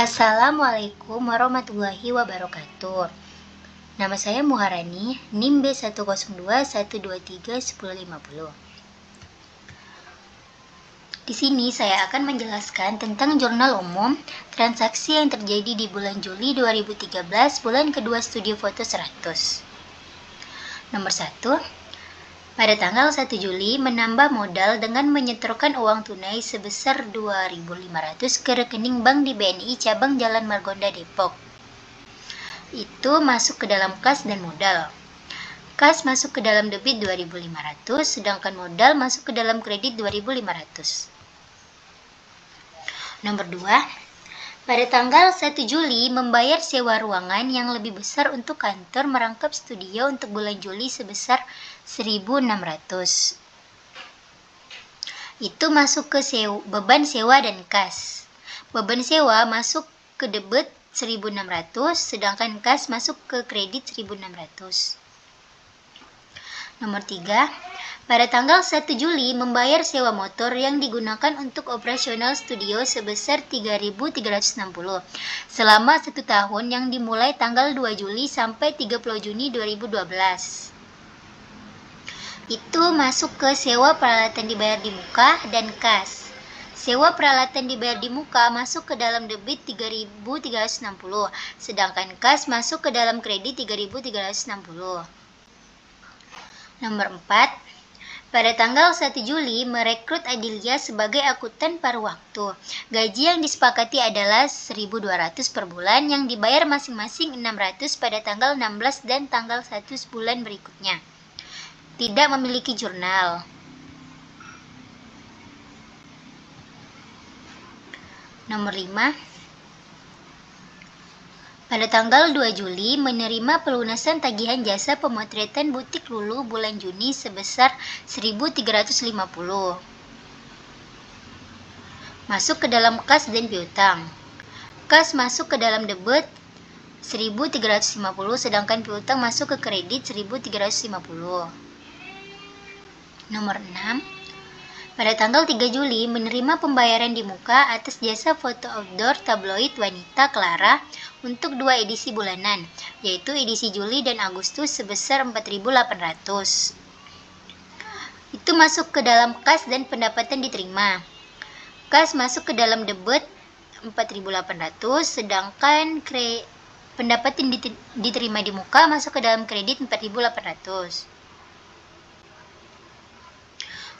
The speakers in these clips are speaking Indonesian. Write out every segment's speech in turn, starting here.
Assalamualaikum warahmatullahi wabarakatuh. Nama saya Muharani, NIM B102123150. Di sini saya akan menjelaskan tentang jurnal umum transaksi yang terjadi di bulan Juli 2013, bulan kedua studi foto 100. Nomor 1. Pada tanggal 1 Juli menambah modal dengan menyetorkan uang tunai sebesar 2.500 ke rekening bank di BNI cabang Jalan Margonda Depok. Itu masuk ke dalam kas dan modal. Kas masuk ke dalam debit 2.500, sedangkan modal masuk ke dalam kredit 2.500. Nomor 2. Pada tanggal 1 Juli membayar sewa ruangan yang lebih besar untuk kantor merangkap studio untuk bulan Juli sebesar 1.600. Itu masuk ke beban sewa dan kas. Beban sewa masuk ke debit 1.600, sedangkan kas masuk ke kredit 1.600. Nomor 3. Pada tanggal 1 Juli membayar sewa motor yang digunakan untuk operasional studio sebesar 3.360 selama 1 tahun yang dimulai tanggal 2 Juli sampai 30 Juni 2012. Itu masuk ke sewa peralatan dibayar di muka dan kas. Sewa peralatan dibayar di muka masuk ke dalam debit 3.360, sedangkan kas masuk ke dalam kredit 3.360. Nomor 4. Pada tanggal 1 Juli merekrut Adilia sebagai akuntan paruh waktu. Gaji yang disepakati adalah 1.200 per bulan yang dibayar masing-masing 600 pada tanggal 16 dan tanggal 1 bulan berikutnya. Tidak memiliki jurnal. Nomor 5. Pada tanggal 2 Juli menerima pelunasan tagihan jasa pemotretan butik Lulu bulan Juni sebesar 1.350. Masuk ke dalam kas dan piutang. Kas masuk ke dalam debit 1.350, sedangkan piutang masuk ke kredit 1.350. Nomor 6. Pada tanggal 3 Juli menerima pembayaran di muka atas jasa foto outdoor tabloid wanita Clara untuk 2 edisi bulanan, yaitu edisi Juli dan Agustus sebesar 4.800. Itu masuk ke dalam kas dan pendapatan diterima. Kas masuk ke dalam debit 4.800, sedangkan pendapatan diterima di muka masuk ke dalam kredit 4.800.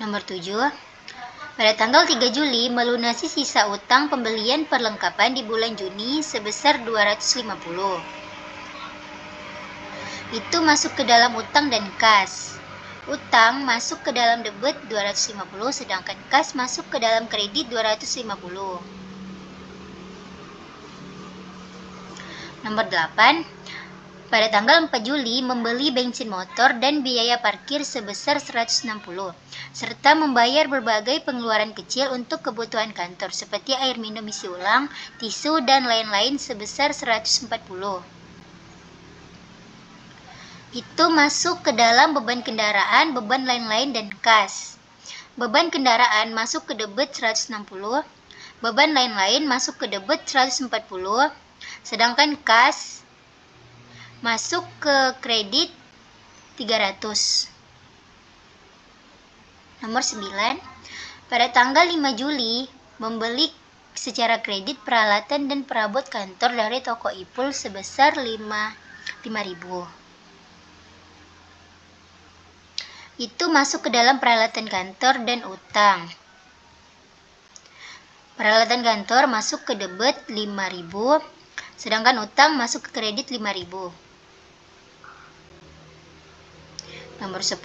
Nomor 7. Pada tanggal 3 Juli melunasi sisa utang pembelian perlengkapan di bulan Juni sebesar 250. Itu masuk ke dalam utang dan kas. Utang masuk ke dalam debit 250, sedangkan kas masuk ke dalam kredit 250. Nomor 8. Pada tanggal 4 Juli membeli bensin motor dan biaya parkir sebesar 160, serta membayar berbagai pengeluaran kecil untuk kebutuhan kantor seperti air minum isi ulang, tisu, dan lain-lain sebesar 140. Itu masuk ke dalam beban kendaraan, beban lain-lain, dan kas. Beban kendaraan masuk ke debit 160, beban lain-lain masuk ke debit 140, sedangkan kas masuk ke kredit 300. Nomor 9. Pada tanggal 5 Juli membeli secara kredit peralatan dan perabot kantor dari toko Ipul sebesar 5.000. Itu masuk ke dalam peralatan kantor dan utang. Peralatan kantor masuk ke debit 5.000, sedangkan utang masuk ke kredit 5.000. Nomor 10.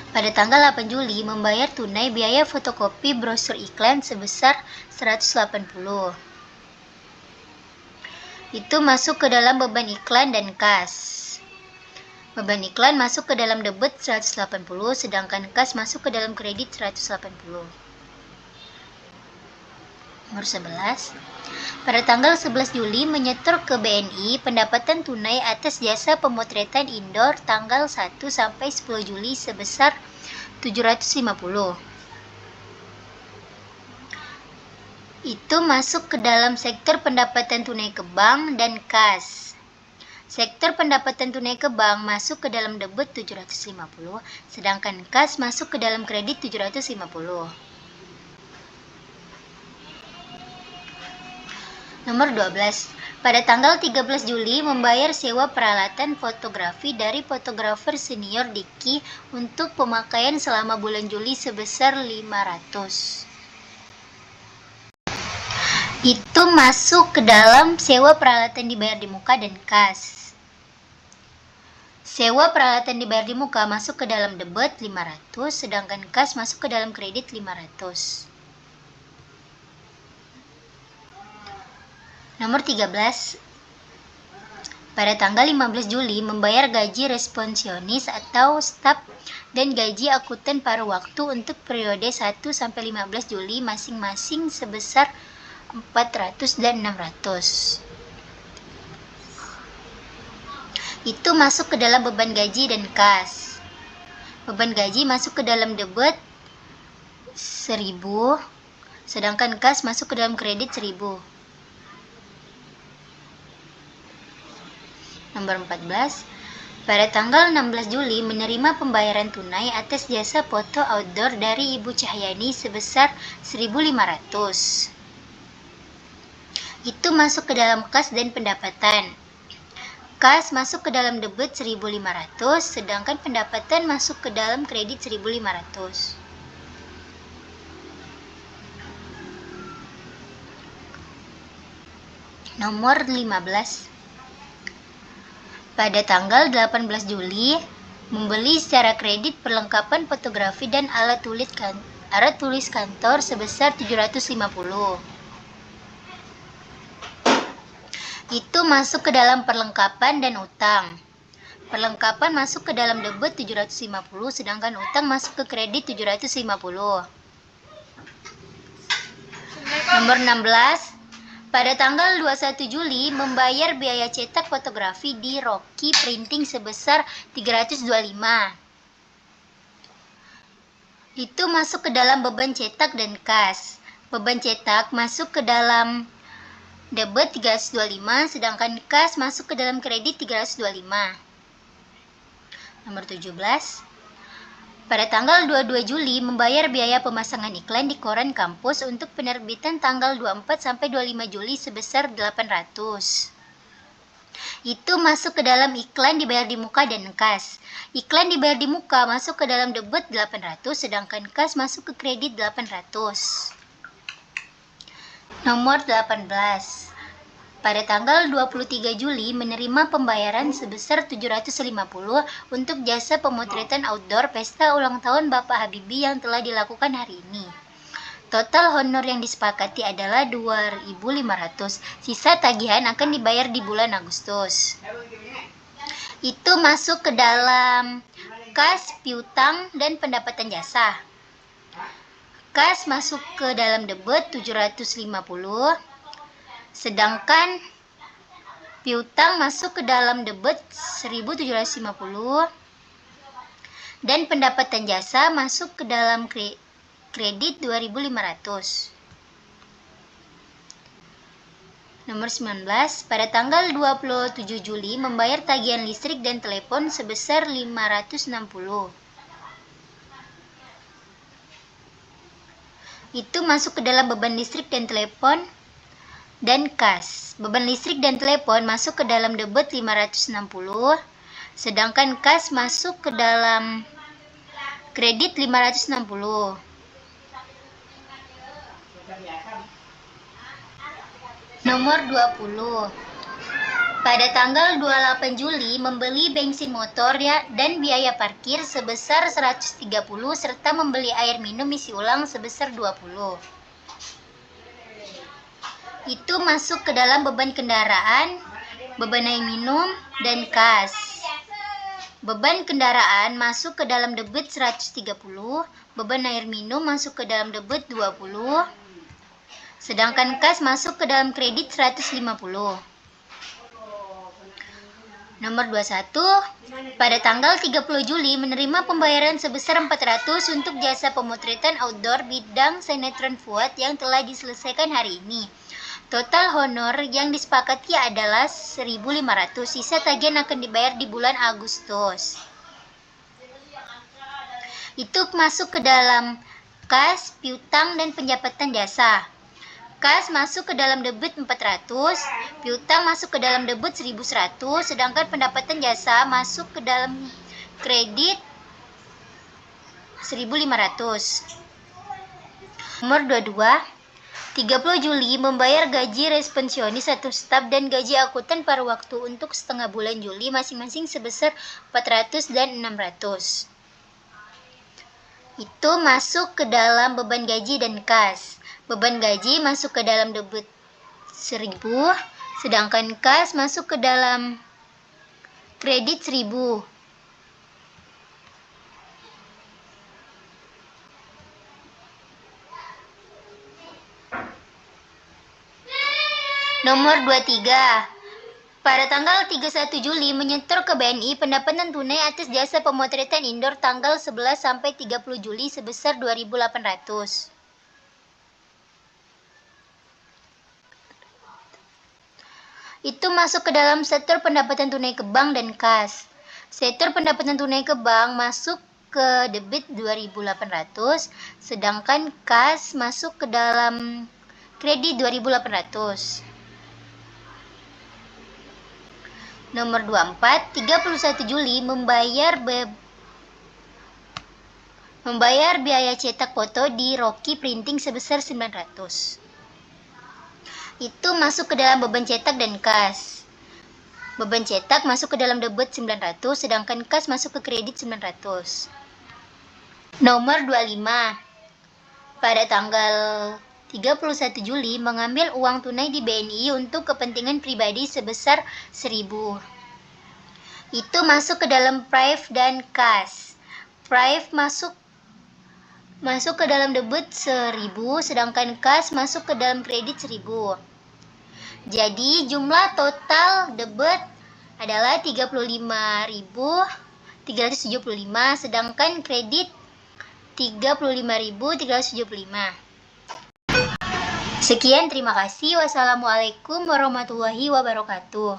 Pada tanggal 8 Juli membayar tunai biaya fotokopi brosur iklan sebesar 180. Itu masuk ke dalam beban iklan dan kas. Beban iklan masuk ke dalam debit 180, sedangkan kas masuk ke dalam kredit 180. Nomor 11. Pada tanggal 11 Juli menyetor ke BNI pendapatan tunai atas jasa pemotretan indoor tanggal 1 sampai 10 Juli sebesar 750. itu masuk ke dalam sektor pendapatan tunai ke bank dan kas. Sektor pendapatan tunai ke bank masuk ke dalam debit 750, sedangkan kas masuk ke dalam kredit 750. Nomor 12. Pada tanggal 13 Juli membayar sewa peralatan fotografi dari fotografer senior Diki untuk pemakaian selama bulan Juli sebesar 500. Itu masuk ke dalam sewa peralatan dibayar di muka dan kas. Sewa peralatan dibayar di muka masuk ke dalam debit 500, sedangkan kas masuk ke dalam kredit 500. Nomor 13. Pada tanggal 15 Juli membayar gaji responsionis atau staf dan gaji akuntan paruh waktu untuk periode 1 sampai 15 Juli masing-masing sebesar 400 dan 600. Itu masuk ke dalam beban gaji dan kas. Beban gaji masuk ke dalam debit 1000, sedangkan kas masuk ke dalam kredit 1000. Nomor 14. Pada tanggal 16 Juli menerima pembayaran tunai atas jasa foto outdoor dari Ibu Cahyani sebesar 1.500. Itu masuk ke dalam kas dan pendapatan. Kas masuk ke dalam debit 1.500, sedangkan pendapatan masuk ke dalam kredit 1.500. Nomor 15. Pada tanggal 18 Juli, membeli secara kredit perlengkapan fotografi dan alat tulis kantor sebesar 750. Itu masuk ke dalam perlengkapan dan utang. Perlengkapan masuk ke dalam debit 750, sedangkan utang masuk ke kredit 750. Nomor 16. Pada tanggal 21 Juli membayar biaya cetak fotografi di Rocky Printing sebesar 325. Itu masuk ke dalam beban cetak dan kas. Beban cetak masuk ke dalam debit 325, sedangkan kas masuk ke dalam kredit 325. Nomor 17. Pada tanggal 22 Juli membayar biaya pemasangan iklan di koran kampus untuk penerbitan tanggal 24 sampai 25 Juli sebesar 800. Itu masuk ke dalam iklan dibayar di muka dan kas. Iklan dibayar di muka masuk ke dalam debit 800, sedangkan kas masuk ke kredit 800. Nomor 18. Pada tanggal 23 Juli menerima pembayaran sebesar 750 untuk jasa pemotretan outdoor pesta ulang tahun Bapak Habibie yang telah dilakukan hari ini. Total honor yang disepakati adalah 2.500. Sisa tagihan akan dibayar di bulan Agustus. Itu masuk ke dalam kas, piutang, dan pendapatan jasa. Kas masuk ke dalam debit 750. Sedangkan piutang masuk ke dalam debit 1.750 dan pendapatan jasa masuk ke dalam kredit 2.500. Nomor 19. Pada tanggal 27 Juli membayar tagihan listrik dan telepon sebesar 560. Itu masuk ke dalam beban listrik dan telepon dan kas. Beban listrik dan telepon masuk ke dalam debit 560, sedangkan kas masuk ke dalam kredit 560. Nomor 20. Pada tanggal 28 Juli membeli bensin motor dan biaya parkir sebesar 130 serta membeli air minum isi ulang sebesar 20. Itu masuk ke dalam beban kendaraan, beban air minum, dan kas. Beban kendaraan masuk ke dalam debit 130, beban air minum masuk ke dalam debit 20, sedangkan kas masuk ke dalam kredit 150. Nomor 21, pada tanggal 30 Juli menerima pembayaran sebesar 400 untuk jasa pemotretan outdoor bidang sinetron Fuad yang telah diselesaikan hari ini. Total honor yang disepakati adalah 1.500, sisa tagihan akan dibayar di bulan Agustus. Itu masuk ke dalam kas, piutang, dan pendapatan jasa. Kas masuk ke dalam debit 400, piutang masuk ke dalam debit 1.100, sedangkan pendapatan jasa masuk ke dalam kredit 1.500. Nomor 22, 30 Juli membayar gaji respensionis satu staf dan gaji akuntan paruh waktu untuk setengah bulan Juli masing-masing sebesar 400 dan 600. Itu masuk ke dalam beban gaji dan kas. Beban gaji masuk ke dalam debit 1.000, sedangkan kas masuk ke dalam kredit 1.000. Nomor 23. Pada tanggal 31 Juli menyetor ke BNI pendapatan tunai atas jasa pemotretan indoor tanggal 11 sampai 30 Juli sebesar 2.800. Itu masuk ke dalam setor pendapatan tunai ke bank dan kas. Setor pendapatan tunai ke bank masuk ke debit 2.800, sedangkan kas masuk ke dalam kredit 2.800. Nomor 24, 31 Juli membayar biaya cetak foto di Rocky Printing sebesar 900. Itu masuk ke dalam beban cetak dan kas. Beban cetak masuk ke dalam debit 900, sedangkan kas masuk ke kredit 900. Nomor 25. Pada tanggal 31 Juli mengambil uang tunai di BNI untuk kepentingan pribadi sebesar 1.000. Itu masuk ke dalam prive dan kas. Prive masuk ke dalam debit 1.000, sedangkan kas masuk ke dalam kredit 1.000. Jadi jumlah total debit adalah 35.375, sedangkan kredit 35.375. Sekian, terima kasih. Wassalamualaikum warahmatullahi wabarakatuh.